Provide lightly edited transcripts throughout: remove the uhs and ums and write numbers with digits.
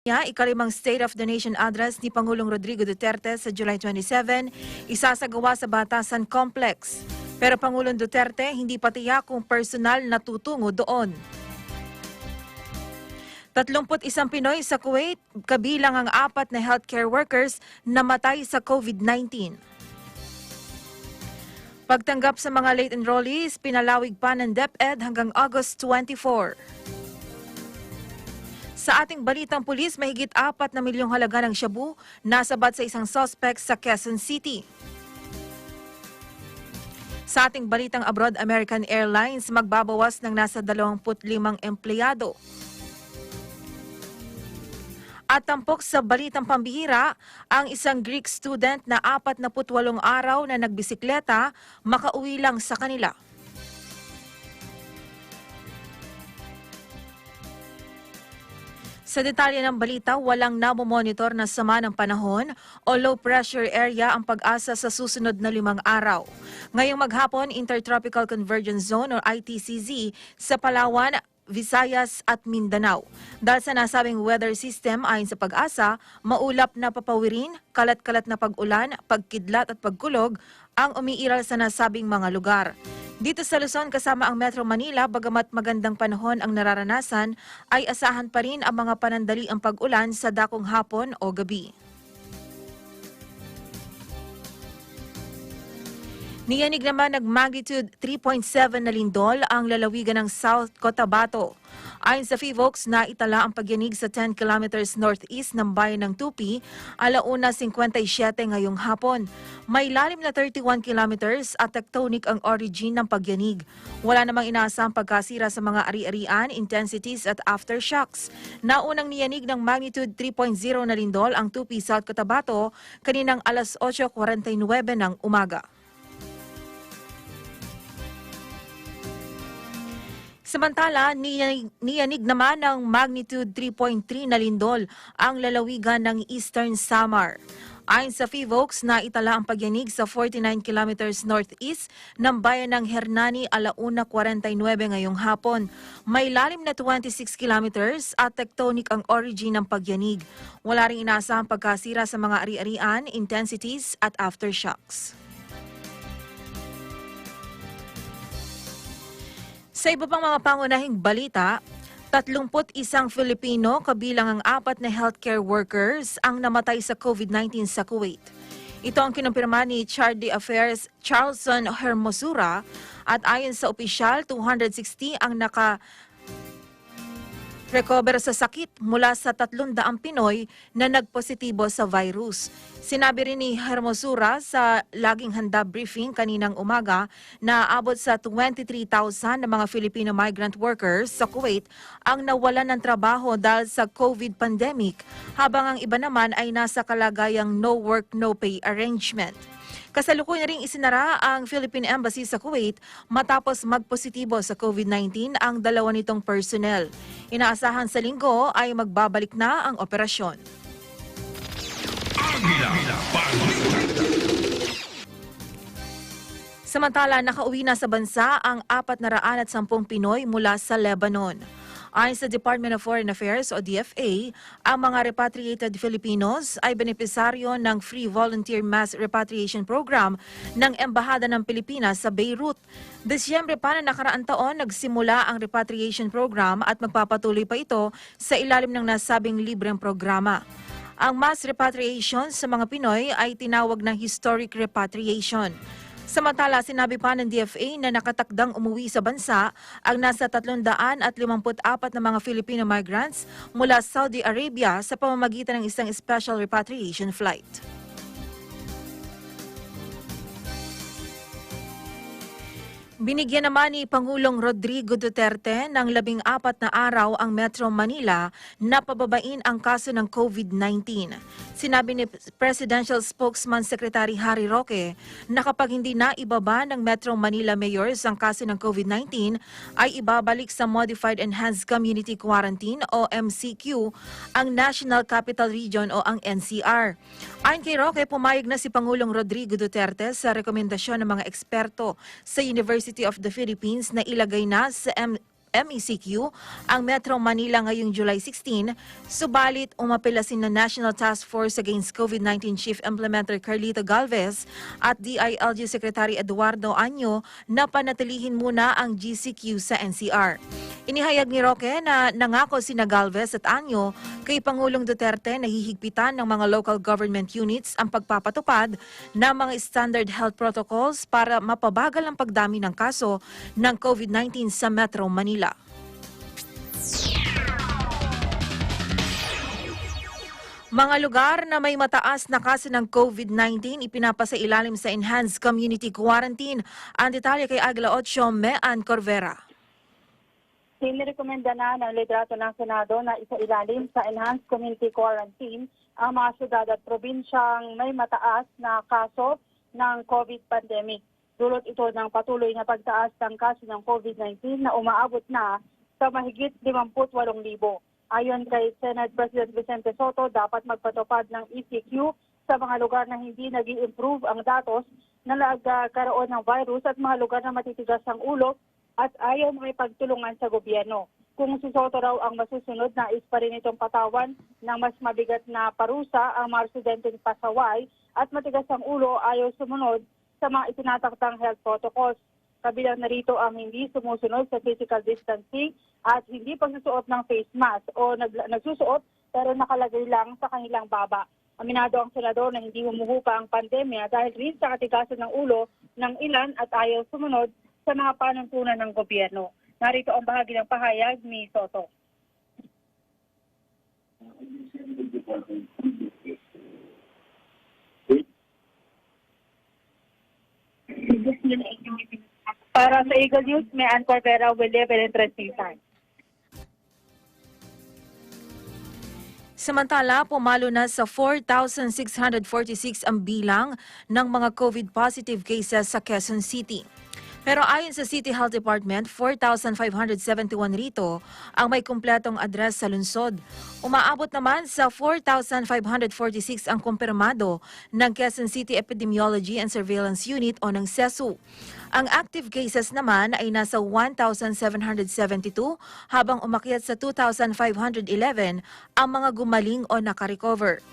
Ikalimang State of the Nation address ni Pangulong Rodrigo Duterte sa July 27, isasagawa sa Batasan Complex. Pero Pangulong Duterte hindi pa tiyak kung personal na tutungo doon. 31 Pinoy sa Kuwait, kabilang ang 4 na healthcare workers namatay sa COVID-19. Pagtanggap sa mga late enrollees, pinalawig pa ng DepEd hanggang August 24. Sa ating balitang pulis, mahigit 4 na milyong halaga ng shabu nasabat sa isang suspect sa Quezon City. Sa ating balitang abroad, American Airlines magbabawas ng nasa 25 empleyado. At tampok sa balitang pambihira, ang isang Greek student na 48 araw na nagbisikleta, makauwi lang sa kanila. Sa detalye ng balita, walang namomonitor na sama ng panahon o low pressure area ang pag-asa sa susunod na 5 araw. Ngayong maghapon, Intertropical Convergence Zone o ITCZ sa Palawan, Visayas at Mindanao. Dahil sa nasabing weather system ayon sa pag-asa, maulap na papawirin, kalat-kalat na pag-ulan, pagkidlat at pagkulog ang umiiral sa nasabing mga lugar. Dito sa Luzon kasama ang Metro Manila, bagamat magandang panahon ang nararanasan, ay asahan pa rin ang mga panandaliang pag-ulan sa dakong hapon o gabi. Niyanig naman nag-magnitude 3.7 na lindol ang lalawigan ng South Cotabato. Ayon sa FIVOX, naitala ang pagyanig sa 10 kilometers northeast ng bayan ng Tupi, 1:57 ngayong hapon. May lalim na 31 kilometers at tectonic ang origin ng pagyanig. Wala namang inaasahang pagkasira sa mga ari-arian, intensities at aftershocks. Naunang niyanig ng magnitude 3.0 na lindol ang Tupi, South Cotabato kaninang 8:49 ng umaga. Samantala, niyanig naman ng magnitude 3.3 na lindol ang lalawigan ng Eastern Samar. Ayon sa FIVOX, naitala ang pagyanig sa 49 kilometers northeast ng bayan ng Hernani 1:49 ngayong hapon. May lalim na 26 kilometers at tectonic ang origin ng pagyanig. Wala ring inaasahang pagkasira sa mga ari-arian, intensities at aftershocks. Sa iba pang mga pangunahing balita, 31 Filipino kabilang ang 4 na healthcare workers ang namatay sa COVID-19 sa Kuwait. Ito ang kinumpirma ni Charge d'Affaires Charlson Hermosura at ayon sa opisyal, 260 ang recover sa sakit mula sa 300 Pinoy na nagpositibo sa virus. Sinabi rin ni Hermosura sa Laging Handa briefing kaninang umaga na aabot sa 23,000 na mga Filipino migrant workers sa Kuwait ang nawalan ng trabaho dahil sa COVID pandemic, habang ang iba naman ay nasa kalagayang no work, no pay arrangement. Kasalukuyan ring isinara ang Philippine Embassy sa Kuwait matapos magpositibo sa COVID-19 ang 2 nitong personnel. Inaasahan sa linggo ay magbabalik na ang operasyon. Agila. Samantala, nakauwi na sa bansa ang 410 Pinoy mula sa Lebanon. Ayon sa Department of Foreign Affairs o DFA, ang mga repatriated Filipinos ay benepisaryo ng Free Volunteer Mass Repatriation Program ng Embahada ng Pilipinas sa Beirut. Disyembre pa na nakaraang taon, nagsimula ang repatriation program at magpapatuloy pa ito sa ilalim ng nasabing libreng programa. Ang mass repatriation sa mga Pinoy ay tinawag na historic repatriation. Samantala, sinabi pa ng DFA na nakatakdang umuwi sa bansa ang nasa 354 na mga Filipino migrants mula Saudi Arabia sa pamamagitan ng isang special repatriation flight. Binigyan naman ni Pangulong Rodrigo Duterte ng 14 na araw ang Metro Manila na pababain ang kaso ng COVID-19. Sinabi ni Presidential Spokesman Secretary Harry Roque na kapag hindi na ibaba ng Metro Manila mayors ang kaso ng COVID-19 ay ibabalik sa Modified Enhanced Community Quarantine o MCQ ang National Capital Region o ang NCR. Ayon kay Roque, pumayag na si Pangulong Rodrigo Duterte sa rekomendasyon ng mga eksperto sa University of the Philippines na ilagay na sa MECQ ang Metro Manila ngayong July 16, subalit umapilasin na National Task Force Against COVID-19 Chief Implementer Carlito Galvez at DILG Secretary Eduardo Año na panatilihin muna ang GCQ sa NCR. Inihayag ni Roque na nangako sina Galvez at Año kay Pangulong Duterte na hihigpitan ng mga local government units ang pagpapatupad ng mga standard health protocols para mapabagal ang pagdami ng kaso ng COVID-19 sa Metro Manila. Mga lugar na may mataas na kaso ng COVID-19 ipinapasailalim sa Enhanced Community Quarantine. Ang detalye kay Agila 8, Mean Corvera. Sinirekomenda na ng liderato ng Senado na isailalim sa Enhanced Community Quarantine ang mga syudad at probinsyang may mataas na kaso ng COVID pandemic. Dulot ito ng patuloy na pagtaas ng kaso ng COVID-19 na umaabot na sa mahigit 58,000. Ayon kay Senate President Vicente Soto, dapat magpatupad ng ECQ sa mga lugar na hindi nag-i-improve ang datos na nagkaroon ng virus at mga lugar na matitigas ang ulo at ayaw makipagtulungan sa gobyerno. Kung si Soto raw ang masusunod, nais pa rin itong patawan ng mas mabigat na parusa ang mga residenteng pasaway at matigas ang ulo ayaw sumunod sa mga itinataktang health protocols. Kabilang na rito ang hindi sumusunod sa physical distancing at hindi pagsusuot ng face mask o nagsusuot pero nakalagay lang sa kanilang baba. Aminado ang senador na hindi humuhupa ang pandemya dahil rin sa katigasan ng ulo ng ilan at ayaw sumunod sa mga panuntunan ng gobyerno. Narito ang bahagi ng pahayag ni Soto. Para sa Eagle News, Mean Corvera will live in interesting time. Samantala, pumalo na sa 4,646 ang bilang ng mga COVID positive cases sa Quezon City. Pero ayon sa City Health Department, 4,571 rito ang may kumpletong address sa lungsod. Umaabot naman sa 4,546 ang kumpirmado ng Quezon City Epidemiology and Surveillance Unit o ng CESU. Ang active cases naman ay nasa 1,772 habang umakyat sa 2,511 ang mga gumaling o nakarecover.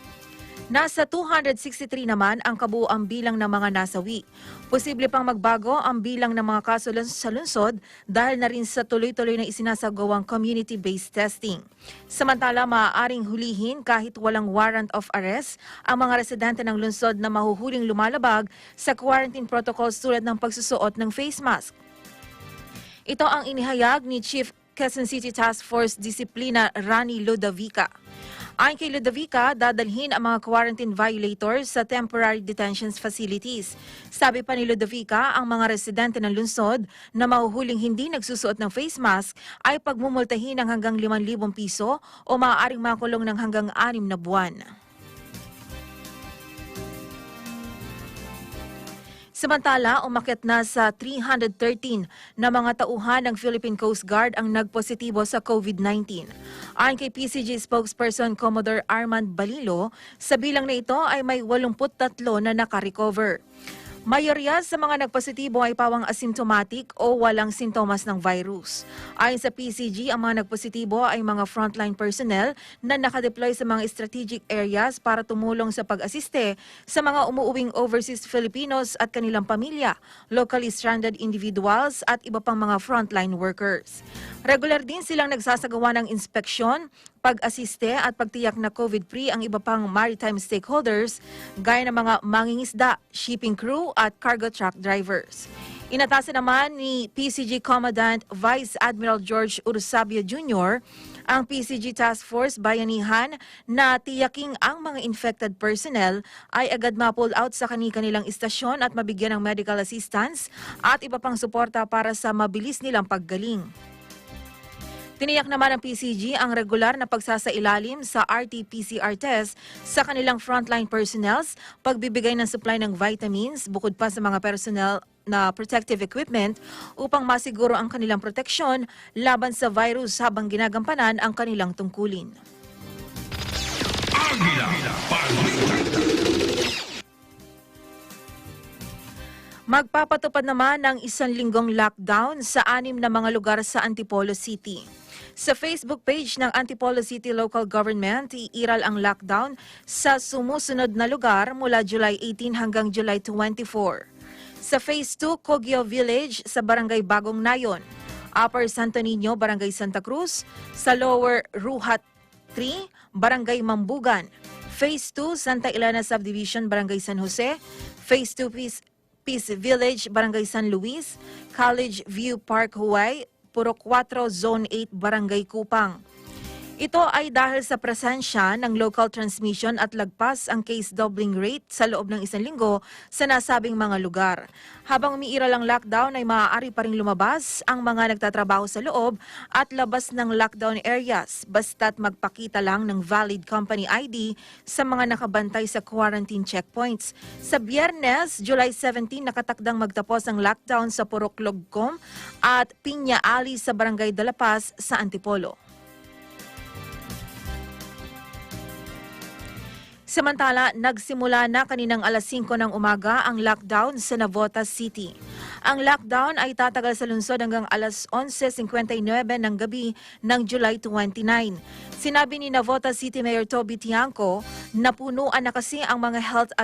Nasa 263 naman ang kabuuang bilang ng mga nasawi. Posible pang magbago ang bilang ng mga kaso sa lungsod dahil na rin sa tuloy-tuloy na isinasagawang community-based testing. Samantala, maaaring hulihin kahit walang warrant of arrest ang mga residente ng lungsod na mahuhuling lumalabag sa quarantine protocols tulad ng pagsusuot ng face mask. Ito ang inihayag ni Chief Quezon City Task Force Disiplina Rani Ludovica. Ayon kay Ludovica, dadalhin ang mga quarantine violators sa temporary detention facilities. Sabi pa ni Ludovica, ang mga residente ng lungsod na mahuhuling hindi nagsusuot ng face mask ay pagmumultahin ng hanggang 5,000 piso o maaaring makulong ng hanggang 6 na buwan. Samantala, umakyat na sa 313 na mga tauhan ng Philippine Coast Guard ang nagpositibo sa COVID-19. Ayon kay PCG spokesperson Commodore Armand Balilo, sa bilang na ito ay may 83 na nakarecover. Mayorya sa mga nagpositibo ay pawang asymptomatic o walang sintomas ng virus. Ayon sa PCG, ang mga nagpositibo ay mga frontline personnel na nakadeploy sa mga strategic areas para tumulong sa pag-asiste sa mga umuuwing overseas Filipinos at kanilang pamilya, locally stranded individuals at iba pang mga frontline workers. Regular din silang nagsasagawa ng inspeksyon, pag-asiste at pagtiyak na COVID-free ang iba pang maritime stakeholders gaya ng mga mangingisda, shipping crew at cargo truck drivers. Inatasan naman ni PCG Commandant Vice Admiral George Urusabio Jr. ang PCG Task Force Bayanihan na tiyaking ang mga infected personnel ay agad ma-pull out sa kanilang istasyon at mabigyan ng medical assistance at iba pang suporta para sa mabilis nilang paggaling. Tiniyak naman ng PCG ang regular na pagsasailalim sa RT-PCR test sa kanilang frontline personnels, pagbibigay ng supply ng vitamins bukod pa sa mga personnel na protective equipment upang masiguro ang kanilang proteksyon laban sa virus habang ginagampanan ang kanilang tungkulin. Magpapatupad naman ng 1 linggong lockdown sa 6 na mga lugar sa Antipolo City. Sa Facebook page ng Antipolo City Local Government, iiral ang lockdown sa sumusunod na lugar mula July 18 hanggang July 24. Sa Phase 2, Cogio Village sa Barangay Bagong Nayon, Upper Santo Niño, Barangay Santa Cruz, sa Lower Ruhat 3, Barangay Mambugan, Phase 2, Santa Elena Subdivision, Barangay San Jose, Phase 2, Peace Village, Barangay San Luis, College View Park, Hawaii, Puro 4, Zone 8, Barangay Kupang. Ito ay dahil sa presensya ng local transmission at lagpas ang case doubling rate sa loob ng 1 linggo sa nasabing mga lugar. Habang umiiral ang lockdown ay maaari pa ring lumabas ang mga nagtatrabaho sa loob at labas ng lockdown areas basta't magpakita lang ng valid company ID sa mga nakabantay sa quarantine checkpoints. Sa Biyernes, July 17, nakatakdang magtapos ang lockdown sa Purok Logcom at Piña Ali sa Barangay de la Paz sa Antipolo. Samantala, nagsimula na kaninang alas 5 ng umaga ang lockdown sa Navotas City. Ang lockdown ay tatagal sa lungsod hanggang alas 11:59 ng gabi ng July 29. Sinabi ni Navotas City Mayor Toby Tiangco na punuan na kasi ang mga health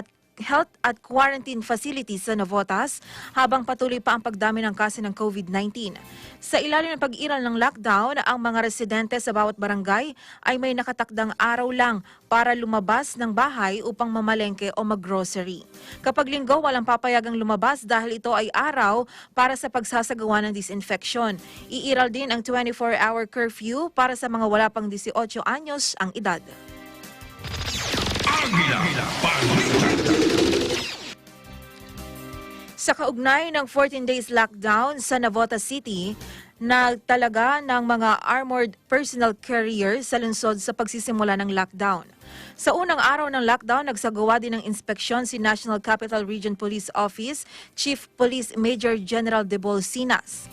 at quarantine facilities sa Navotas habang patuloy pa ang pagdami ng kaso ng COVID-19. Sa ilalim ng pag-iral ng lockdown, ang mga residente sa bawat barangay ay may nakatakdang araw lang para lumabas ng bahay upang mamalengke o maggrocery. Kapag linggo, walang papayagang lumabas dahil ito ay araw para sa pagsasagawa ng disinfection. Iiral din ang 24-hour curfew para sa mga wala pang 18 anyos ang edad. Agila, Sa kaugnay ng 14 days lockdown sa Navotas City, nagtalaga ng mga armored personnel carrier sa lungsod sa pagsisimula ng lockdown. Sa unang araw ng lockdown, nagsagawa din ng inspeksyon si National Capital Region Police Office Chief Police Major General Debol Sinas.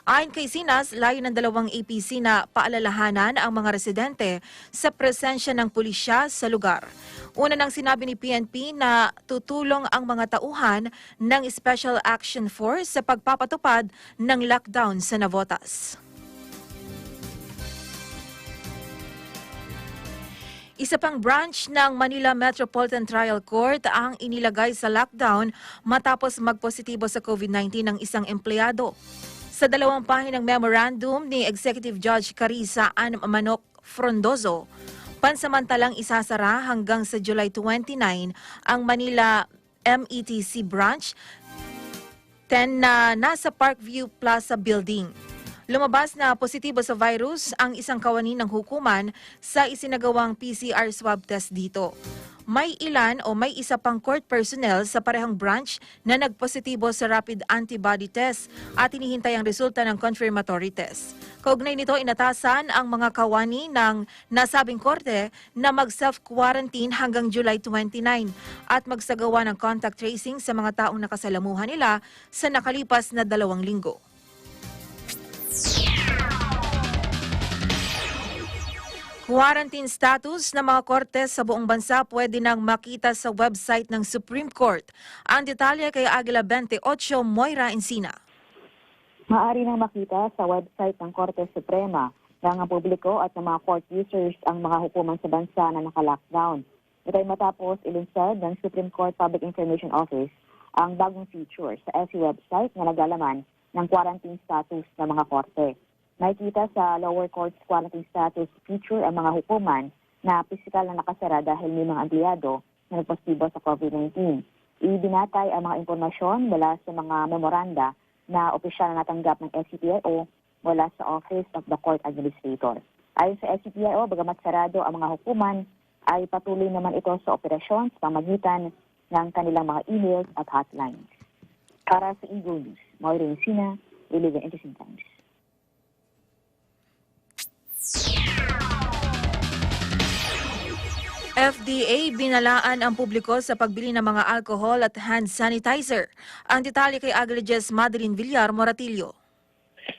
Ayon kay Sinas, layo ng 2 APC na paalalahanan ang mga residente sa presensya ng pulisya sa lugar. Una nang sinabi ni PNP na tutulong ang mga tauhan ng Special Action Force sa pagpapatupad ng lockdown sa Navotas. Isa pang branch ng Manila Metropolitan Trial Court ang inilagay sa lockdown matapos magpositibo sa COVID-19 ng isang empleyado. Sa 2 pahinang memorandum ni Executive Judge Carissa Ann Manok Frondozo, pansamantalang isasara hanggang sa July 29 ang Manila METC branch 10 na nasa Parkview Plaza Building. Lumabas na positibo sa virus ang isang kawani ng hukuman sa isinagawang PCR swab test dito. May isa pang court personnel sa parehong branch na nagpositibo sa rapid antibody test at hinihintay ang resulta ng confirmatory test. Kaugnay nito, inatasan ang mga kawani ng nasabing korte na mag-self-quarantine hanggang July 29 at magsagawa ng contact tracing sa mga taong nakasalamuhan nila sa nakalipas na 2 linggo. Quarantine status ng mga korte sa buong bansa pwede nang makita sa website ng Supreme Court. Ang detalye kay Agila 28, Moira Encina. Maaari nang makita sa website ng Korte Suprema ng publiko at ng mga court users ang mga hukuman sa bansa na naka-lockdown. Ito ay matapos ilunsad ng Supreme Court Public Information Office ang bagong feature sa SC website na naglalaman ng quarantine status ng mga korte. Nakikita sa lower court's quarantine status feature ang mga hukuman na pisikal na nakasara dahil may mga empleyado na nagpositibo sa COVID-19. Ibinatay ang mga impormasyon mula sa mga memoranda na opisyal na natanggap ng SCPIO mula sa Office of the Court Administrator. Ayon sa SCPIO, bagamat sarado ang mga hukuman, ay patuloy naman ito sa operasyon sa pamagitan ng kanilang mga emails at hotlines. Para sa Eagle News, Moira Encina, we live in interesting times. FDA binalaan ang publiko sa pagbili ng mga alcohol at hand sanitizer. Ang detalye kay Agila Madeline Villar Moratillo.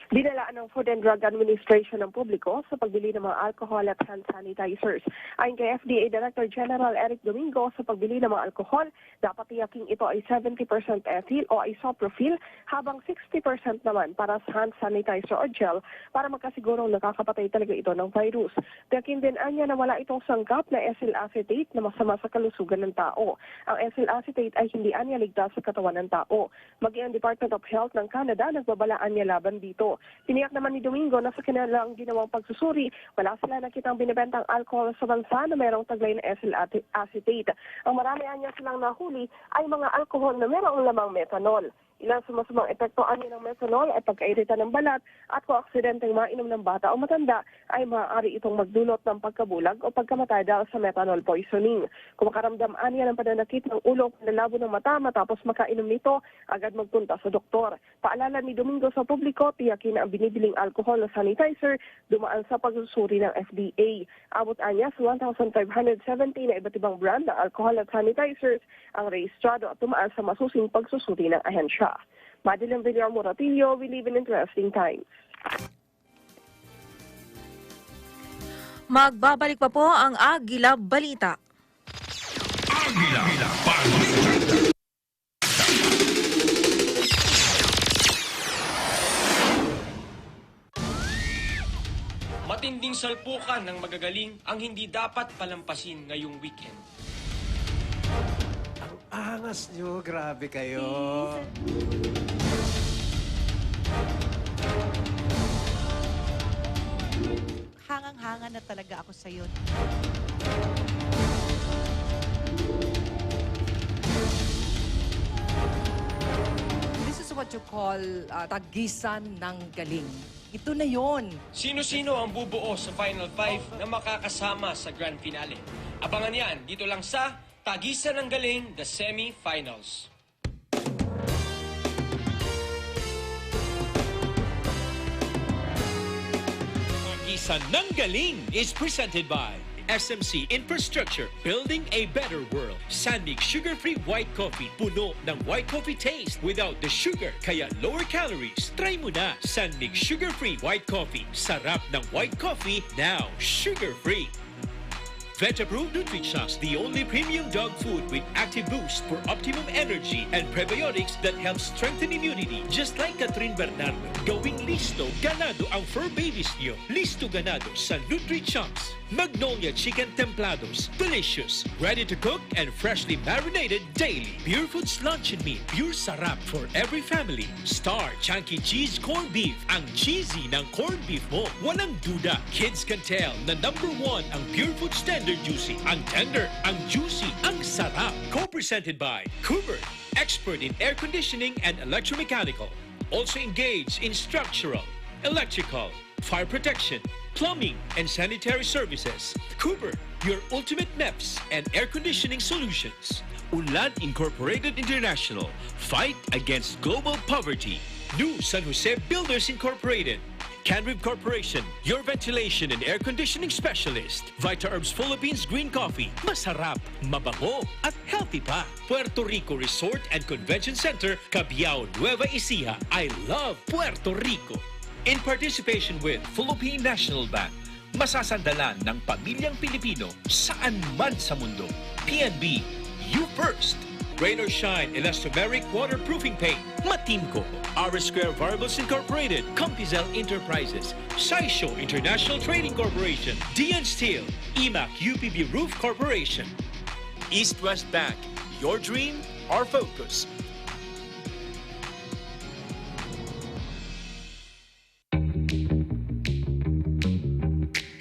Dinalaan ng Food and Drug Administration ng publiko sa pagbili ng mga alcohol at hand sanitizers. Ayon kay FDA Director General Eric Domingo, sa pagbili ng mga alcohol, dapat tiyaking ito ay 70% ethyl o isopropyl, habang 60% naman para sa hand sanitizer o gel para magkasigurong nakakapatay talaga ito ng virus. Tiyakin din anya na wala itong sangkap na ethyl acetate na masama sa kalusugan ng tao. Ang ethyl acetate ay hindi anya ligtas sa katawan ng tao. Maging ang Department of Health ng Canada nagbabalaan niya laban dito. Tiniyak naman ni Domingo na sa kanilang ginawang pagsusuri, wala sila nakitang binibentang alcohol sa bansa na mayroong taglay na ethyl acetate. Ang marami anya silang nahuli ay mga alcohol na mayroong lamang methanol. Ilang sumasamang epekto ng methanol ay pagkairita ng balat at kung aksidenteng mainom ng bata o matanda ay maaari itong magdulot ng pagkabulag o pagkamatay dahil sa methanol poisoning. Kung makaramdam ng pananakit ng ulo o panlalabo ng mata matapos makainom nito, agad magpunta sa doktor. Paalala ni Domingo sa publiko, tiyakin na ang binibiling alcohol na sanitizer dumaan sa pagsusuri ng FDA. Abot anya sa 1,570 na iba't ibang brand ng alcohol at sanitizers ang rehistrado at tumaan sa masusing pagsusuri ng ahensya. Madeline Villar Moratillo, we live in interesting times. Magbabalik pa po ang Agila Balita. Agila Balita. Matinding salpukan ng magagaling ang hindi dapat palampasin ngayong weekend. Angas nyo, grabe kayo. Hangang-hanga na talaga ako sa'yo. This is what you call tagisan ng galing. Ito na yon. Sino-sino ang bubuo sa Final 5 na makakasama sa Grand Finale? Abangan yan dito lang sa Tagisan ng Galing, the Semi-Finals. Tagisan ng Galing is presented by SMC Infrastructure Building a Better World. Sandig Sugar-Free White Coffee. Puno ng white coffee taste without the sugar, kaya lower calories. Try mo na Sandig Sugar-Free White Coffee. Sarap ng white coffee, now sugar-free. Veg-approved Nutrichos, the only premium dog food with active boost for optimum energy and prebiotics that help strengthen immunity. Just like Catherine Bernardo, gawing listo, ganado ang fur babies niyo. Listo ganado sa Nutrichos. Magnolia Chicken Templados, delicious, ready to cook and freshly marinated daily. PUREFOODS Luncheon Meat, pure sarap for every family. Star Chunky Cheese Corned Beef, ang cheesy ng corned beef mo. Walang duda, kids can tell na #1 ang PUREFOODS Tender Juicy. Ang tender, ang juicy, ang sarap. Co-presented by Cooper, expert in air conditioning and electromechanical. Also engaged in structural, electrical, fire protection, plumbing, and sanitary services. Cooper, your ultimate MEPS and air conditioning solutions. Ulan Incorporated International, fight against global poverty. New San Jose Builders Incorporated. Canrib Corporation, your ventilation and air conditioning specialist. Vita Herbs Philippines Green Coffee. Masarap, mabango, at healthy pa. Puerto Rico Resort and Convention Center, Cabiao, Nueva Ecija. I love Puerto Rico. In participation with Philippine National Bank, masasandalan ng pamilyang Pilipino saan man sa mundo. PNB, you first. Rain or Shine Elastomeric Waterproofing Paint. Matimco. R Square Variables Incorporated. Compizel Enterprises. Saisho International Trading Corporation. DN Steel. EMAC UPB Roof Corporation. East West Bank. Your dream, our focus.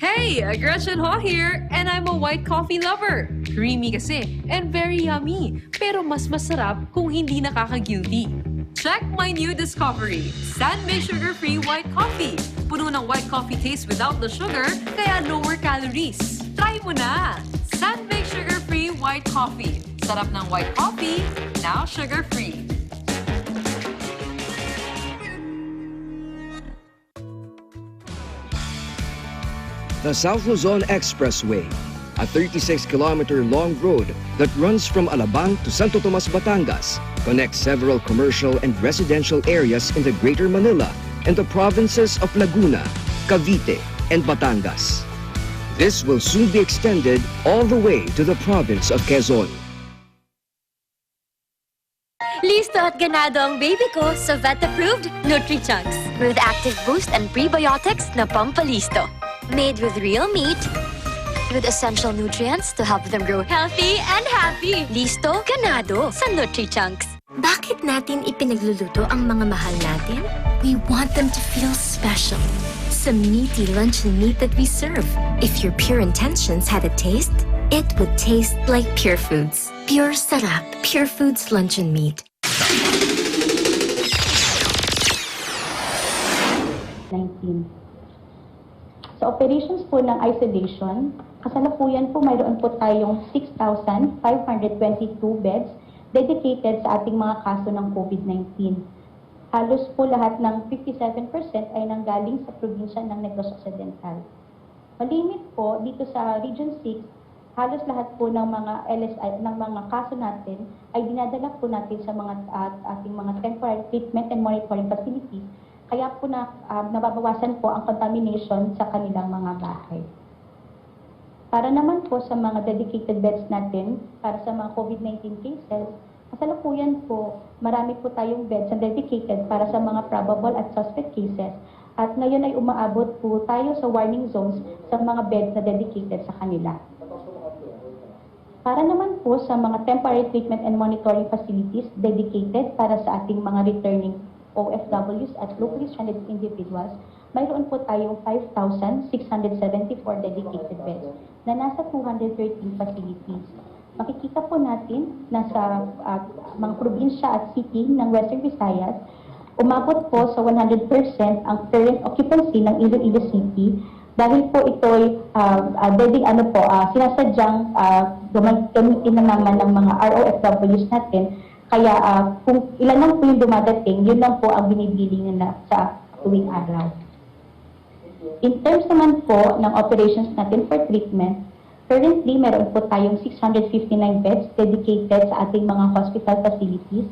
Hey, Gretchen Ho here, and I'm a white coffee lover. Creamy kasi, and very yummy. Pero mas masarap kung hindi nakaka-guilty. Check my new discovery, Sandmix Sugar-Free White Coffee. Puno ng white coffee taste without the sugar, kaya lower calories. Try mo na! Sandmix Sugar-Free White Coffee. Sarap ng white coffee, now sugar-free. The South Luzon Expressway, a 36-kilometer long road that runs from Alabang to Santo Tomas, Batangas, connects several commercial and residential areas in the Greater Manila in the provinces of Laguna, Cavite, and Batangas. This will soon be extended all the way to the province of Quezon. Listo at ganado ang baby ko sa vet-approved Nutri-Chunks with active boost and prebiotics na pampalisto. Made with real meat, with essential nutrients to help them grow healthy and happy. Listo, ganado sa Nutri-Chunks. Bakit natin ipinagluluto ang mga mahal natin? We want them to feel special. Sa meaty luncheon meat that we serve. If your pure intentions had a taste, it would taste like PUREFOODS. Pure sarap, PUREFOODS luncheon meat. 19. Sa operations po ng isolation, kasalukuyan po mayroon po tayong 6,522 beds dedicated sa ating mga kaso ng COVID-19. Halos po lahat ng 57% ay nanggaling sa probinsya ng Negros Occidental. Malimit po dito sa Region 6, halos lahat po ng mga LSI, ng mga kaso natin ay dinadala po natin sa mga ating mga temporary treatment and monitoring facilities. Kaya po nababawasan po ang contamination sa kanilang mga bahay. Para naman po sa mga dedicated beds natin, para sa mga COVID-19 cases, kasalukuyan po, marami po tayong beds na dedicated para sa mga probable at suspect cases. At ngayon ay umaabot po tayo sa warning zones sa mga beds na dedicated sa kanila. Para naman po sa mga temporary treatment and monitoring facilities dedicated para sa ating mga returning OFWs at locally stranded individuals, mayroon po tayong 5,674 dedicated beds na nasa 213 facilities. Makikita po natin na sa mga probinsya at city ng Western Visayas, umabot po sa 100% ang current occupancy ng Iloilo City dahil po ito'y sinasadyang gamitin na naman ng mga ROFWs natin. Kaya kung ilan lang po yung dumadating, yun lang po ang binibiling nila sa tuwing araw. In terms naman po ng operations natin for treatment, currently meron po tayong 659 beds dedicated sa ating mga hospital facilities.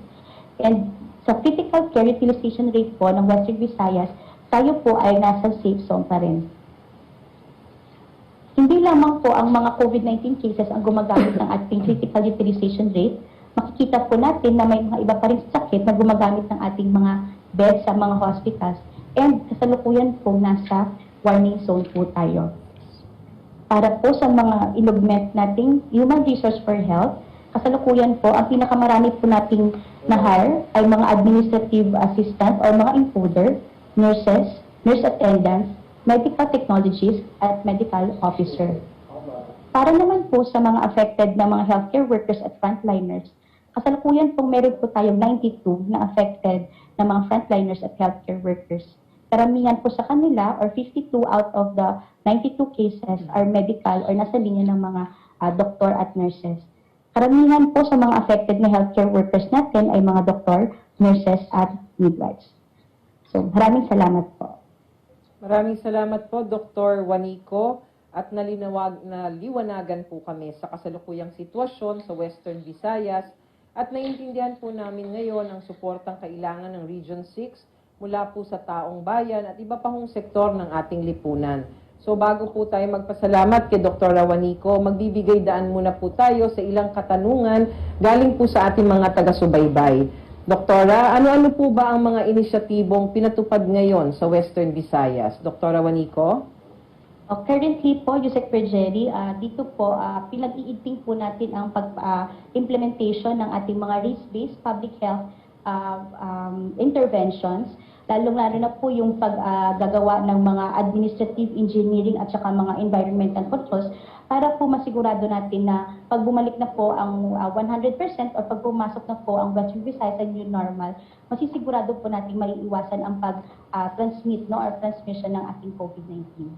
And sa critical care utilization rate po ng Western Visayas, tayo po ay nasa safe zone pa rin. Hindi lamang po ang mga COVID-19 cases ang gumagamit ng ating critical utilization rate, makikita po natin na may mga iba pa rin sakit na gumagamit ng ating mga beds sa mga hospitals. And kasalukuyan po nasa warning zone po tayo. Para po sa mga inaugment nating human resource for health, kasalukuyan po, ang pinakamarami po nating na-hire ay mga administrative assistant or mga encoder, nurses, nurse attendants, medical technologists, at medical officer. Para naman po sa mga affected na mga healthcare workers at frontliners, kasalukuyan pong meron po tayong 92 na affected na mga frontliners at healthcare workers. Karamihan po sa kanila, or 52 out of the 92 cases, are medical or nasa linya ng mga doktor at nurses. Karamihan po sa mga affected na healthcare workers natin ay mga doktor, nurses, at midwives. So, maraming salamat po. Maraming salamat po, Dr. Juanico, at naliwanagan po kami sa kasalukuyang sitwasyon sa Western Visayas at naiintindihan po namin ngayon ang suportang kailangan ng Region 6 mula po sa taong bayan at iba pa hong sektor ng ating lipunan. So bago po tayo magpasalamat kay Dr. Juanico, magbibigay daan muna po tayo sa ilang katanungan galing po sa ating mga taga-subaybay. Doktora, ano-ano po ba ang mga inisyatibong pinatupad ngayon sa Western Visayas? Dr. Juanico? Currently po, Yusek Pergeri, dito po pinag-iigting po natin ang implementation ng ating mga race-based public health interventions, lalong-lalo na po yung paggagawa ng mga administrative engineering at saka mga environmental controls para po masigurado natin na pag bumalik na po ang 100% o pag pumasok na po ang Western Visayas sa new normal, masisigurado po natin maiiwasan ang pag-transmit or transmission ng ating COVID-19.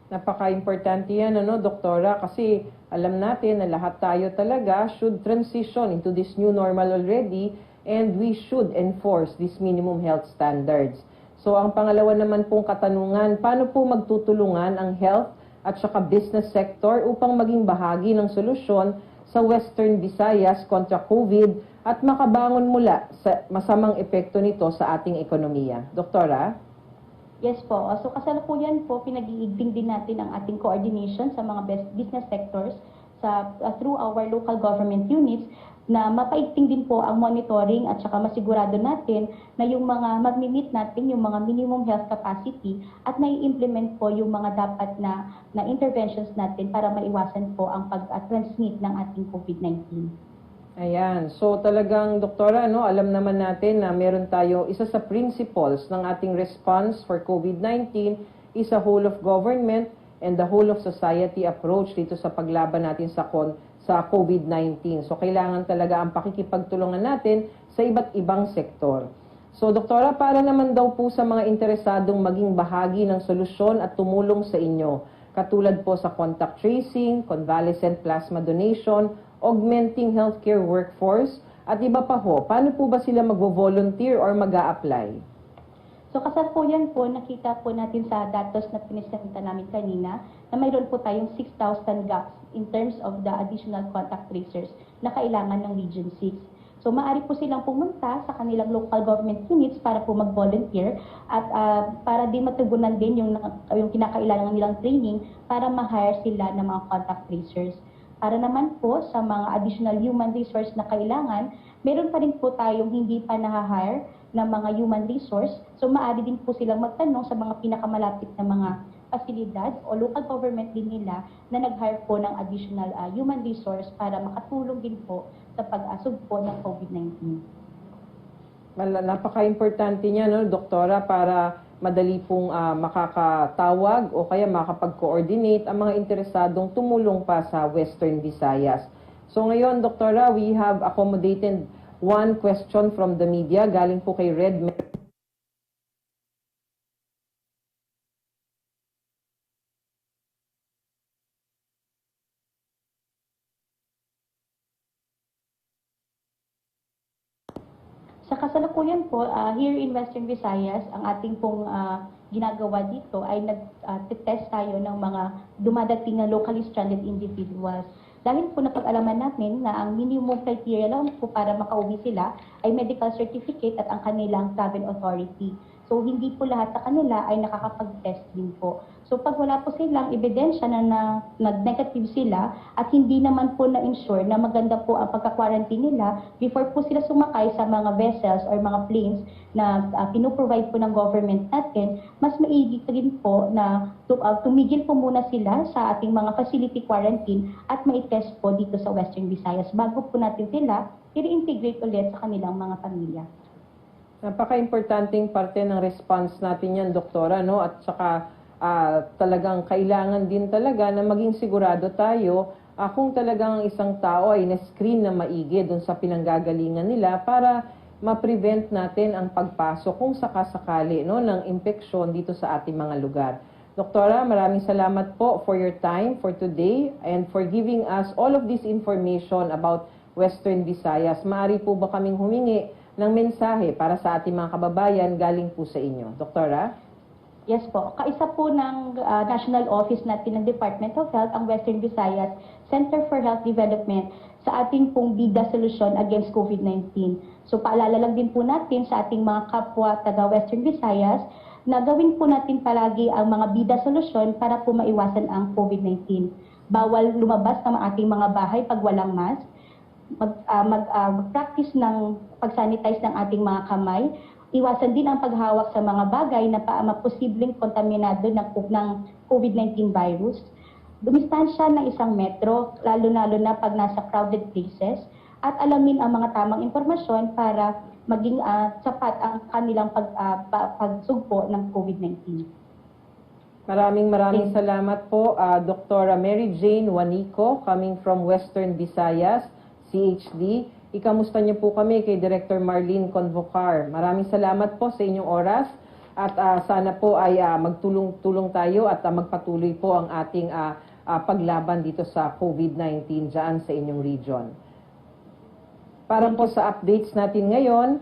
Napaka-importante yan, Doktora? Kasi alam natin na lahat tayo talaga should transition into this new normal already and we should enforce these minimum health standards. So ang pangalawa naman pong katanungan, paano po magtutulungan ang health at saka business sector upang maging bahagi ng solusyon sa Western Visayas kontra COVID at makabangon mula sa masamang epekto nito sa ating ekonomiya? Doktora? Yes po. So kasalukuyan po, pinag-iigting din natin ang ating coordination sa mga business sectors through our local government units na mapaigting din po ang monitoring at saka masigurado natin na yung mga mag-meet natin yung mga minimum health capacity at nai-implement po yung mga dapat na interventions natin para maiwasan po ang pag-transmit ng ating COVID-19. Ayan. So talagang, Doktora, alam naman natin na meron tayo, isa sa principles ng ating response for COVID-19 is a whole of government and the whole of society approach dito sa paglaban natin sa COVID-19. So kailangan talaga ang pakikipagtulungan natin sa iba't ibang sektor. So Doktora, para naman daw po sa mga interesadong maging bahagi ng solusyon at tumulong sa inyo, katulad po sa contact tracing, convalescent plasma donation, augmenting healthcare workforce, at iba pa ho, paano po ba sila mag-volunteer or mag-a-apply? So kasalukuyan po, nakita po natin sa datos na pinisenta namin kanina na mayroon po tayong 6,000 gaps in terms of the additional contact tracers na kailangan ng Region 6. So maaari po silang pumunta sa kanilang local government units para po mag-volunteer at para din matugunan din yung kinakailangan nilang training para ma-hire sila ng mga contact tracers. Para naman po sa mga additional human resource na kailangan, meron pa rin po tayong hindi pa na-hire ng mga human resource. So maaari din po silang magtanong sa mga pinakamalapit na mga pasilidad o local government din nila na nag-hire po ng additional human resource para makatulong din po sa pag-asugpo ng COVID-19. Napaka-importante niya, Doktora, para madali pong makakatawag o kaya makapag-coordinate ang mga interesadong tumulong pa sa Western Visayas. So ngayon, Doktora, we have accommodated one question from the media. Galing po kay Red. Sa kasalukuyan po, here in Western Visayas, ang ating pong ginagawa dito ay nag-test tayo ng mga dumadating na locally stranded individuals. Dahil po napag-alaman natin na ang minimum criteria lang po para makauwi sila ay medical certificate at ang kanilang travel authority. So hindi po lahat sa kanila ay nakakapag-test din po. So pag wala po silang ebidensya na nag-negative sila at hindi naman po na-ensure na maganda po ang pagka-quarantine nila before po sila sumakay sa mga vessels or mga planes na pinoprovide po ng government natin, mas maigi rin po na tumigil po muna sila sa ating mga facility quarantine at mai-test po dito sa Western Visayas bago po natin sila i-reintegrate ulit sa kanilang mga pamilya. Napaka-importanting parte ng response natin yan, Doktora, at saka talagang kailangan din talaga na maging sigurado tayo kung talagang isang tao ay na-screen na maigi dun sa pinanggagalingan nila para ma-prevent natin ang pagpasok kung sakasakali ng impeksyon dito sa ating mga lugar. Doktora, maraming salamat po for your time for today and for giving us all of this information about Western Visayas. Maaari po ba kaming humingi ng mensahe para sa ating mga kababayan galing po sa inyo? Doktora? Yes po. Kaisa po ng national office natin ng Department of Health, ang Western Visayas Center for Health Development sa ating pong bida solusyon against COVID-19. So paalala lang din po natin sa ating mga kapwa taga Western Visayas na gawin po natin palagi ang mga bida solusyon para po maiwasan ang COVID-19. Bawal lumabas ng ating mga bahay pag walang mask. Mag-practice ng pag-sanitize ng ating mga kamay. Iwasan din ang paghawak sa mga bagay na posibleng kontaminado ng COVID-19 virus. Dumistansya ng 1 metro, lalo-lalo na pag nasa crowded places. At alamin ang mga tamang impormasyon para maging sapat ang kanilang pagsugpo ng COVID-19. Maraming salamat po, Dr. Mary Jane Juanico, coming from Western Visayas, CHD. Ikamusta niyo po kami kay Director Marlene Convocar. Maraming salamat po sa inyong oras at sana po ay magtulong-tulong tayo at magpatuloy po ang ating paglaban dito sa COVID-19 dyan sa inyong region. Para po sa updates natin ngayon,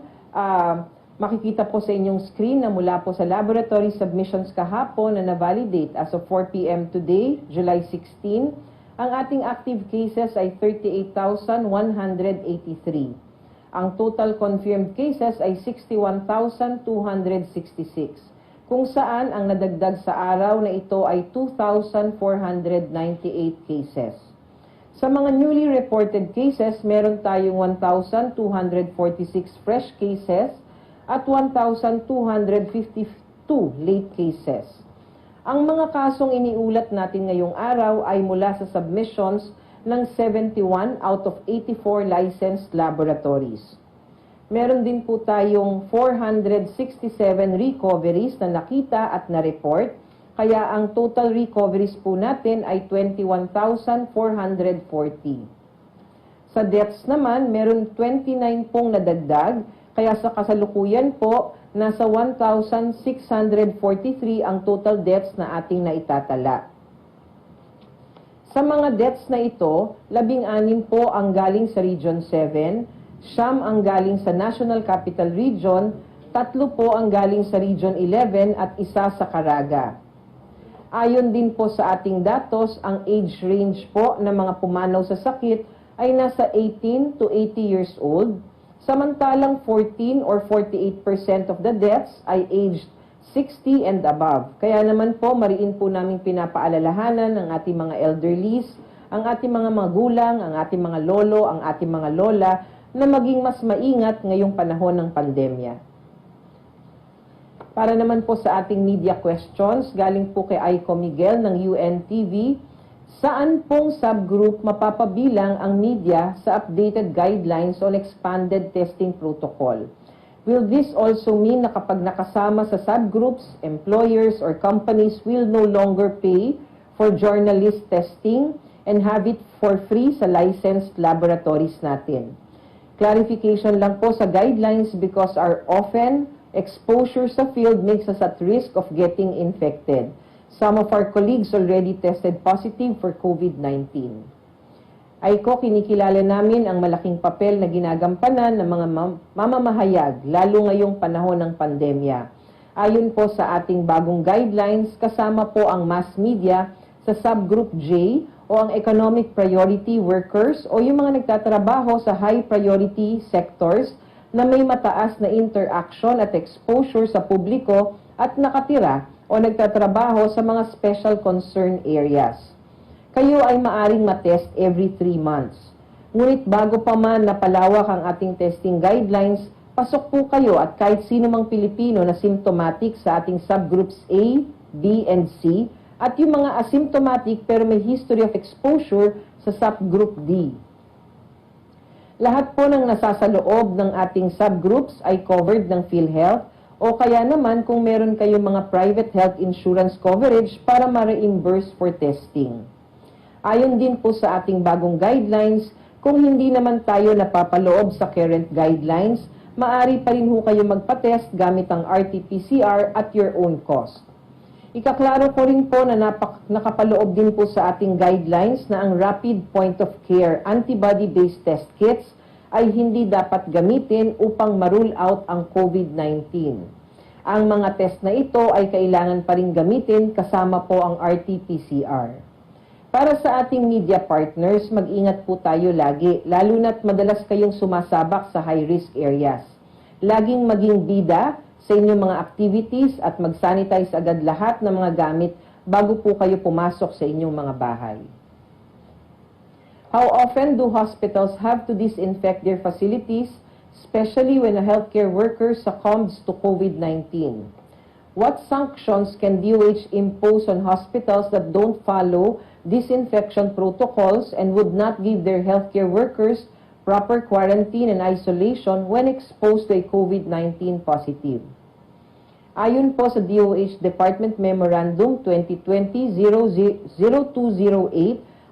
makikita po sa inyong screen na mula po sa laboratory submissions kahapon na na-validate as of 4 p.m. today, July 16, ang ating active cases ay 38,183. Ang total confirmed cases ay 61,266. kung saan ang nadagdag sa araw na ito ay 2,498 cases. Sa mga newly reported cases, meron tayong 1,246 fresh cases at 1,252 late cases. Ang mga kasong iniulat natin ngayong araw ay mula sa submissions ng 71 out of 84 licensed laboratories. Meron din po tayong 467 recoveries na nakita at na-report, kaya ang total recoveries po natin ay 21,440. Sa deaths naman, meron 29 pong nadagdag, kaya sa kasalukuyan po, nasa 1,643 ang total deaths na ating naitatala. Sa mga deaths na ito, 16 po ang galing sa Region 7, 9 ang galing sa National Capital Region, 3 po ang galing sa Region 11 at 1 sa Caraga. Ayon din po sa ating datos, ang age range po ng mga pumanaw sa sakit ay nasa 18 to 80 years old, samantalang 14 or 48% of the deaths ay aged 60 and above. Kaya naman po, mariin po namin pinapaalalahanan ang ating mga elderlies, ang ating mga magulang, ang ating mga lolo, ang ating mga lola, na maging mas maingat ngayong panahon ng pandemya. Para naman po sa ating media questions, galing po kay Aiko Miguel ng UNTV, saan pong subgroup mapapabilang ang media sa updated guidelines on expanded testing protocol? Will this also mean na kapag nakasama sa subgroups, employers or companies will no longer pay for journalist testing and have it for free sa licensed laboratories natin? Clarification lang po sa guidelines because our often exposure sa field makes us at risk of getting infected. Some of our colleagues already tested positive for COVID-19. Aiko, kinikilala namin ang malaking papel na ginagampanan ng mga mamamahayag, lalo ngayong panahon ng pandemya. Ayon po sa ating bagong guidelines, kasama po ang mass media sa subgroup J o ang economic priority workers o yung mga nagtatrabaho sa high priority sectors na may mataas na interaction at exposure sa publiko at nakatira o nagtatrabaho sa mga special concern areas. Kayo ay maaring matest every 3 months. Ngunit bago pa man napalawak ang ating testing guidelines, pasok po kayo at kahit sino mang Pilipino na symptomatic sa ating subgroups A, B, and C at yung mga asymptomatic pero may history of exposure sa subgroup D. Lahat po ng nasasaloob ng ating subgroups ay covered ng PhilHealth o kaya naman kung meron kayong mga private health insurance coverage para ma-reimburse for testing. Ayon din po sa ating bagong guidelines, kung hindi naman tayo napapaloob sa current guidelines, maaari pa rin ho kayo magpa-test gamit ang RT-PCR at your own cost. Ikaklaro ko rin po na nakapaloob din po sa ating guidelines na ang rapid point-of-care antibody-based test kits ay hindi dapat gamitin upang ma-rule out ang COVID-19. Ang mga test na ito ay kailangan pa rin gamitin kasama po ang RT-PCR. Para sa ating media partners, mag-ingat po tayo lagi, lalo na't madalas kayong sumasabak sa high-risk areas. Laging maging bida sa inyong mga activities at mag-sanitize agad lahat ng mga gamit bago po kayo pumasok sa inyong mga bahay. How often do hospitals have to disinfect their facilities, especially when a healthcare worker succumbs to COVID-19? What sanctions can DOH impose on hospitals that don't follow disinfection protocols and would not give their healthcare workers proper quarantine and isolation when exposed to a COVID-19 positive? Ayon po sa DOH Department Memorandum 2020-0208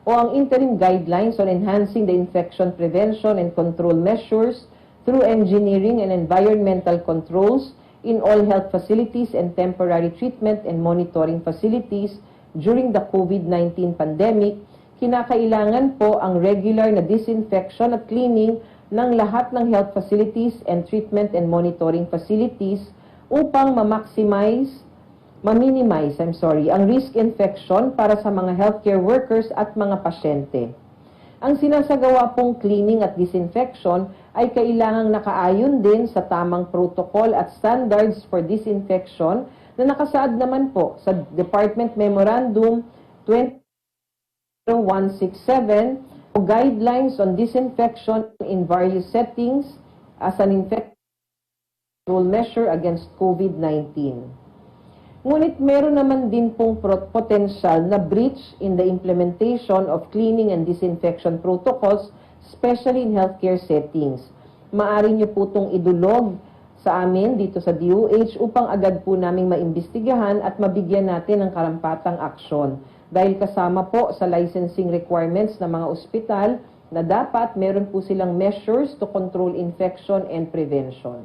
o ang Interim Guidelines on Enhancing the Infection Prevention and Control Measures through Engineering and Environmental Controls in all health facilities and temporary treatment and monitoring facilities during the COVID-19 pandemic, kinakailangan po ang regular na disinfection at cleaning ng lahat ng health facilities and treatment and monitoring facilities upang ma-minimize ang risk infection para sa mga healthcare workers at mga pasyente. Ang sinasagawa pong cleaning at disinfection ay kailangang nakaayon din sa tamang protocol at standards for disinfection na nakasaad naman po sa Department Memorandum 20167 o Guidelines on Disinfection in Various Settings as an Infection Control Measure Against COVID-19. Ngunit meron naman din pong potential na breach in the implementation of cleaning and disinfection protocols, especially in healthcare settings. Maaari niyo po itong idulog sa amin dito sa DOH upang agad po naming maimbestigahan at mabigyan natin ng karampatang aksyon. Dahil kasama po sa licensing requirements ng mga ospital na dapat meron po silang measures to control infection and prevention.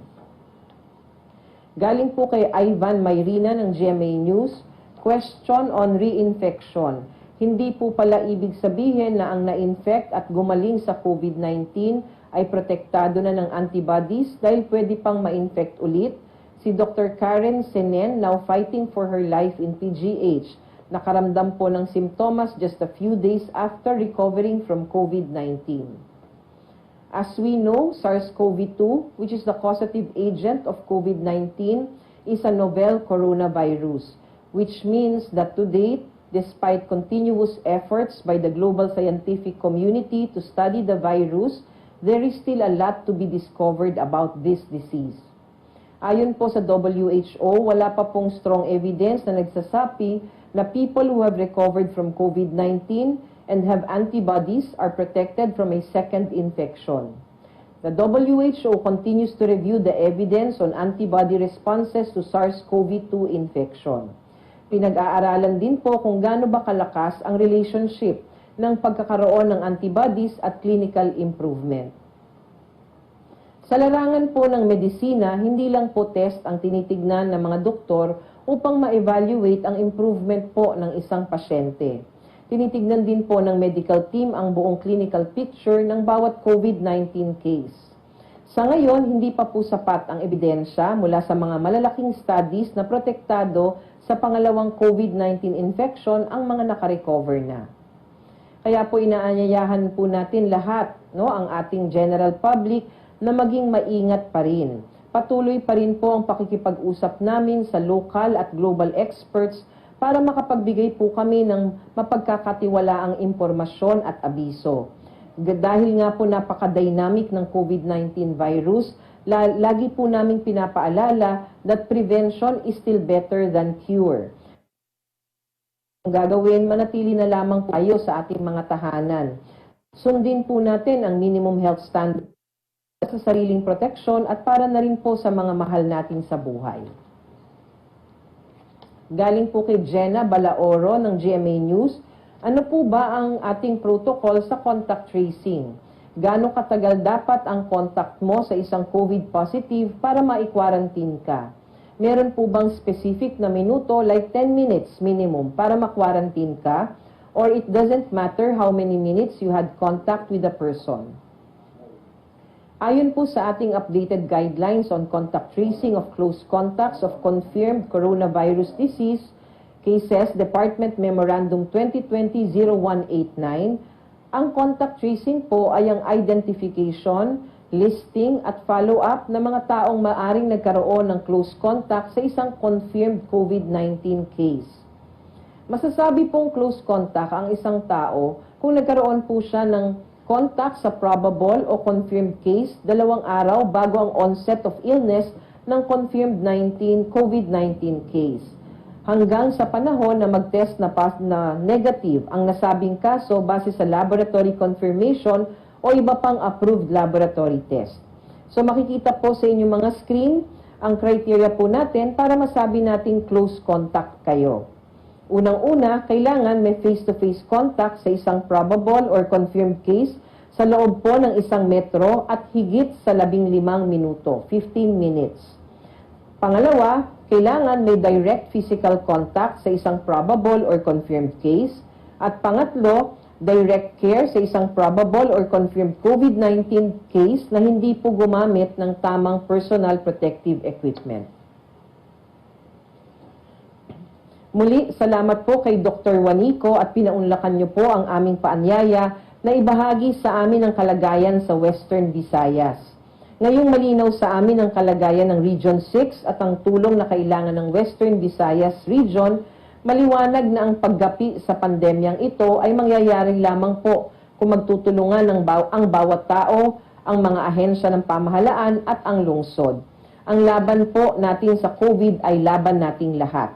Galing po kay Ivan Mayrina ng GMA News, question on reinfection. Hindi po pala ibig sabihin na ang na-infect at gumaling sa COVID-19 ay protektado na ng antibodies dahil pwede pang ma-infect ulit. Si Dr. Karen Senen, now fighting for her life in PGH, nakaramdam po ng simptomas just a few days after recovering from COVID-19. As we know, SARS-CoV-2, which is the causative agent of COVID-19, is a novel coronavirus, which means that to date, despite continuous efforts by the global scientific community to study the virus, there is still a lot to be discovered about this disease. Ayon po sa WHO, wala pa pong strong evidence na nagsasabi na people who have recovered from COVID-19 and have antibodies are protected from a second infection. The WHO continues to review the evidence on antibody responses to SARS-CoV-2 infection. Pinag-aaralan din po kung gaano ba kalakas ang relationship ng pagkakaroon ng antibodies at clinical improvement. Sa larangan po ng medisina, hindi lang po test ang tinitignan ng mga doktor upang ma-evaluate ang improvement po ng isang pasyente. Tinitignan din po ng medical team ang buong clinical picture ng bawat COVID-19 case. Sa ngayon, hindi pa po sapat ang ebidensya mula sa mga malalaking studies na protektado sa pangalawang COVID-19 infection ang mga nakarecover na. Kaya po inaanyayahan po natin lahat, ang ating general public, na maging maingat pa rin. Patuloy pa rin po ang pakikipag-usap namin sa local at global experts para makapagbigay po kami ng mapagkakatiwalaang impormasyon at abiso. Dahil nga po napaka-dynamic ng COVID-19 virus, lagi po namin pinapaalala that prevention is still better than cure. Ang gagawin, manatili na lamang po tayo sa ating mga tahanan. Sundin po natin ang minimum health standard sa sariling proteksyon at para na rin po sa mga mahal natin sa buhay. Galing po kay Jenna Balaoro ng GMA News, ano po ba ang ating protocol sa contact tracing? Gaano katagal dapat ang contact mo sa isang COVID positive para ma-quarantine ka? Meron po bang specific na minuto like 10 minutes minimum para ma-quarantine ka? Or it doesn't matter how many minutes you had contact with the person? Ayon po sa ating updated guidelines on contact tracing of close contacts of confirmed coronavirus disease cases, Department Memorandum 2020-0189, ang contact tracing po ay ang identification, listing at follow-up ng mga taong maaring nagkaroon ng close contact sa isang confirmed COVID-19 case. Masasabi pong close contact ang isang tao kung nagkaroon po siya ng contact sa probable o confirmed case 2 araw bago ang onset of illness ng confirmed COVID-19 case. Hanggang sa panahon na mag-test na negative ang nasabing kaso base sa laboratory confirmation o iba pang approved laboratory test. So makikita po sa inyong mga screen ang criteria po natin para masabi nating close contact kayo. Unang-una, kailangan may face-to-face contact sa isang probable or confirmed case sa loob po ng 1 metro at higit sa 15 minuto, 15 minutes. Pangalawa, kailangan may direct physical contact sa isang probable or confirmed case. At pangatlo, direct care sa isang probable or confirmed COVID-19 case na hindi po gumamit ng tamang personal protective equipment. Muli, salamat po kay Dr. Juanico at pinaunlakan niyo po ang aming paanyaya na ibahagi sa amin ang kalagayan sa Western Visayas. Ngayong malinaw sa amin ang kalagayan ng Region 6 at ang tulong na kailangan ng Western Visayas Region, maliwanag na ang paggapi sa pandemyang ito ay mangyayari lamang po kung magtutulungan ang bawat tao, ang mga ahensya ng pamahalaan at ang lungsod. Ang laban po natin sa COVID ay laban nating lahat.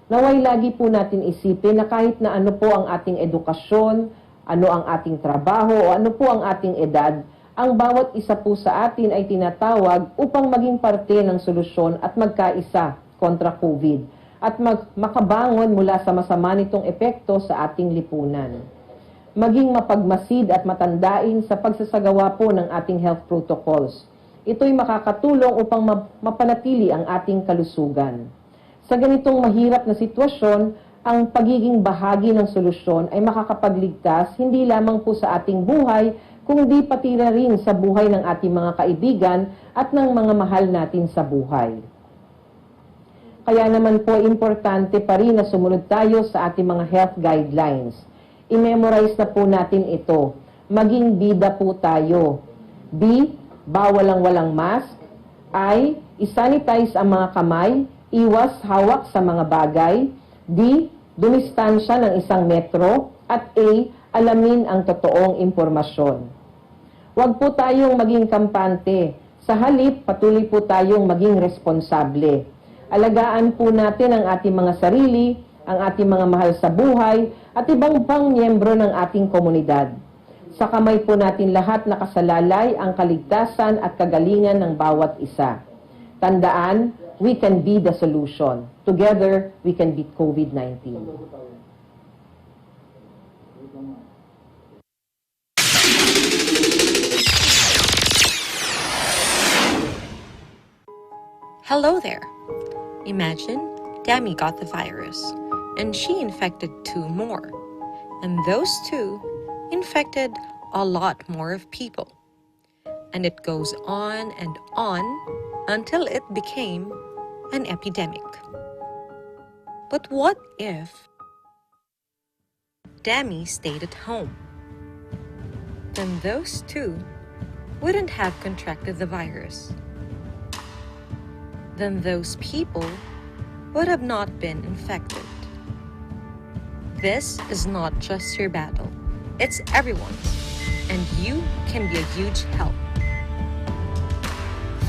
Naway lagi po natin isipin na kahit na ano po ang ating edukasyon, ano ang ating trabaho o ano po ang ating edad, ang bawat isa po sa atin ay tinatawag upang maging parte ng solusyon at magkaisa kontra COVID at makabangon mula sa masama nitong epekto sa ating lipunan. Maging mapagmasid at matandain sa pagsasagawa po ng ating health protocols. Ito'y makakatulong upang mapanatili ang ating kalusugan. Sa ganitong mahirap na sitwasyon, ang pagiging bahagi ng solusyon ay makakapagligtas hindi lamang po sa ating buhay, kundi pati na rin sa buhay ng ating mga kaibigan at ng mga mahal natin sa buhay. Kaya naman po importante pa rin na sumunod tayo sa ating mga health guidelines. I-memorize na po natin ito. Maging bida po tayo. B, bawal ang walang mask. I, isanitize ang mga kamay, iwas hawak sa mga bagay. D, dumistansya ng 1 metro. At A, alamin ang totoong impormasyon. Huwag po tayong maging kampante. Sa halip, patuloy po tayong maging responsable. Alagaan po natin ang ating mga sarili, ang ating mga mahal sa buhay, at ibang pang miyembro ng ating komunidad. Sa kamay po natin lahat nakasalalay ang kaligtasan at kagalingan ng bawat isa. Tandaan, we can be the solution. Together, we can beat COVID-19. Hello there. Imagine Dami got the virus, and she infected 2 more. And those 2 infected a lot more of people. And it goes on until it became an epidemic. But what if Dami stayed at home? Then those 2 wouldn't have contracted the virus. Then those people would have not been infected. This is not just your battle, it's everyone's, and you can be a huge help.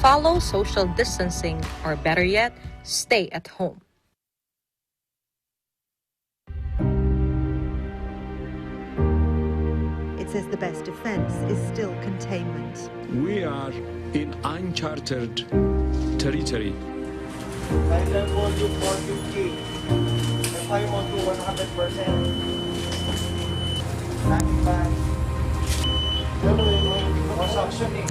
Follow social distancing, or better yet, stay at home. It says the best defense is still containment. We are in uncharted territory. Kailan volume 450. F5 mo to 100%. Standing by. Construction eh.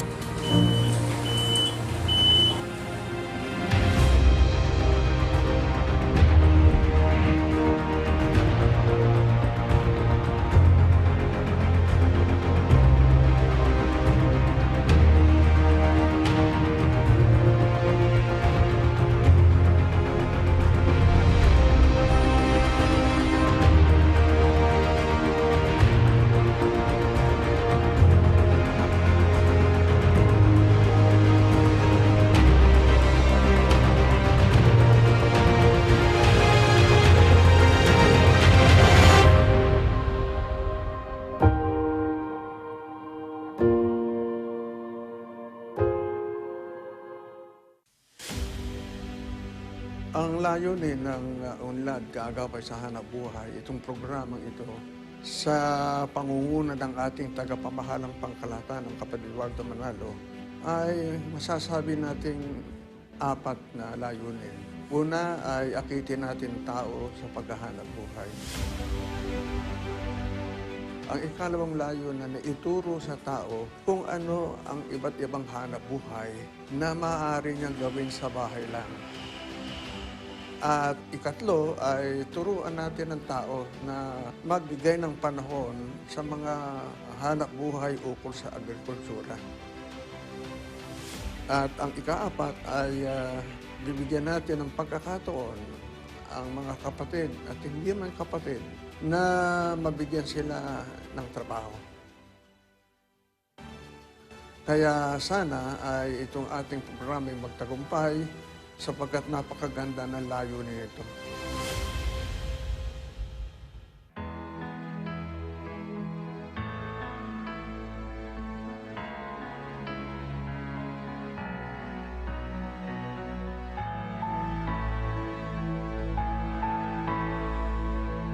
Ang layunin ng UNLAD, Kaagapay sa Hanap Buhay, itong programang ito, sa pangunguna ng ating tagapamahalang pangkalahatan ng kapatid Waldo Manalo, ay masasabi nating 4 na layunin. Una ay akitin natin tao sa paghahanap buhay. Ang ikalawang layunin na ituro sa tao kung ano ang iba't ibang hanap buhay na maaari niyang gawin sa bahay lang. At ikatlo ay turuan natin ng tao na magbigay ng panahon sa mga hanap buhay ukol sa agrikultura. At ang ika-4 ay bibigyan natin ng pagkakataon ang mga kapatid at hindi man kapatid na mabigyan sila ng trabaho. Kaya sana ay itong ating programa ay magtagumpay sapagkat napakaganda ng layunin nito.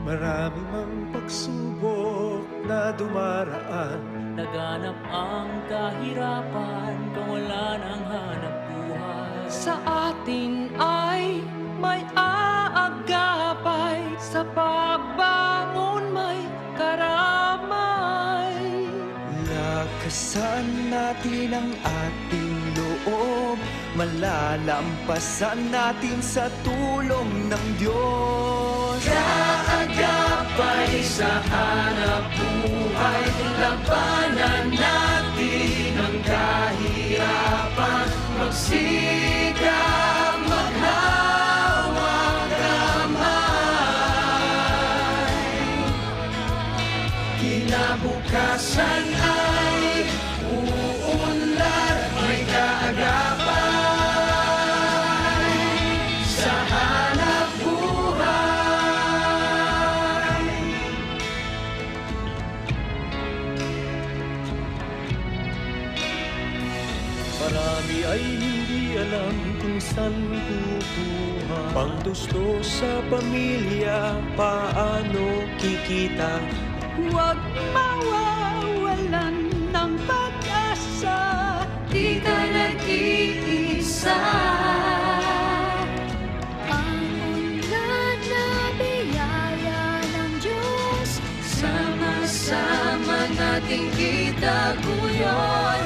Marami mang pagsubok na dumaraan, naganap ang kahirapan, kawalan ang hanap buhay. Sa atin ay may aagapay, sa pagbangon may karamay. Lakasan natin ang ating loob, malalampasan natin sa tulong ng Diyos. Kaagapay sa hanap buhay, labanan natin ang kahirapan, magsikap, maghawak kamay. Kinabukasan ay uunlad, may kaagapay sa hanap buhay. Marami ay hindi alam kung saan kukuha pangtusto sa pamilya, paano kikita. Huwag mawawalan ng pag-asa, di ka nag-iisa. Ang unlad na biyaya ng Diyos, sama-sama nating itaguyon.